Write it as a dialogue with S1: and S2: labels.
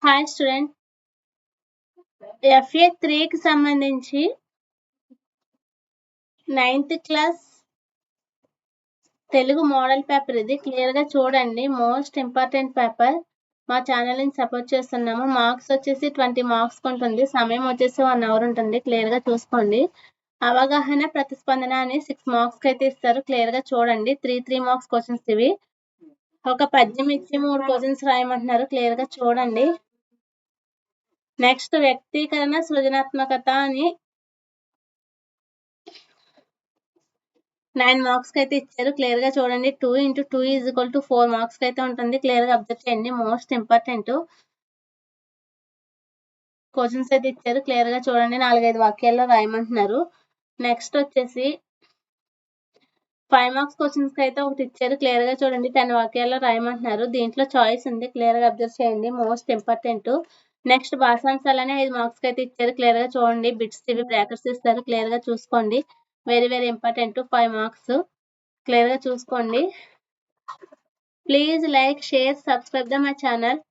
S1: Hi student, FA 3కి సంబంధించి 9th class Telugu model paper ఇది. క్లియర్గా చూడండి, మోస్ట్ ఇంపార్టెంట్ పేపర్. మా ఛానల్ని సపోర్ట్ చేస్తున్నాము. మార్క్స్ వచ్చేసి 20 మార్క్స్ ఉంటుంది. సమయం వచ్చేసి 1 అవర్ ఉంటుంది. క్లియర్గా చూసుకోండి. అవగాహన, ప్రతిస్పందన అని 6 మార్క్స్కి అయితే ఇస్తారు. క్లియర్గా చూడండి. 3 మార్క్స్ క్వశ్చన్స్ ఇవి. ఒక పద్యం ఇచ్చి 3 క్వశ్చన్స్ రాయమంటున్నారు. క్లియర్గా చూడండి. నెక్స్ట్ వ్యక్తీకరణ, సృజనాత్మకత అని 9 మార్క్స్ కి అయితే ఇచ్చారు. క్లియర్ గా చూడండి. 2 × 2 = 4 మార్క్స్ కి అయితే ఉంటుంది. క్లియర్ గా అబ్జర్వ్ చేయండి. మోస్ట్ ఇంపార్టెంట్ క్వశ్చన్స్ అయితే ఇచ్చారు. క్లియర్ గా చూడండి. 4-5 వాక్యాల్లో రాయమంటున్నారు. నెక్స్ట్ వచ్చేసి 5 మార్క్స్ క్వశ్చన్స్ కి అయితే ఒకటి ఇచ్చారు. క్లియర్ గా చూడండి. 10 వాక్యాల్లో రాయమంటున్నారు. దీంట్లో చాయిస్ ఉంది. క్లియర్ గా అబ్జర్వ్ చేయండి. Most important. నెక్స్ట్ భాషాంశాలని 5 మార్క్స్ కి అయితే ఇచ్చారు. క్లియర్ గా చూడండి. బిట్స్ ఇవి బ్రాకెట్స్ ఇస్తారు. క్లియర్ గా చూసుకోండి. Very important. 5 మార్క్స్ క్లియర్ గా చూసుకోండి. Please like, share, subscribe the my channel.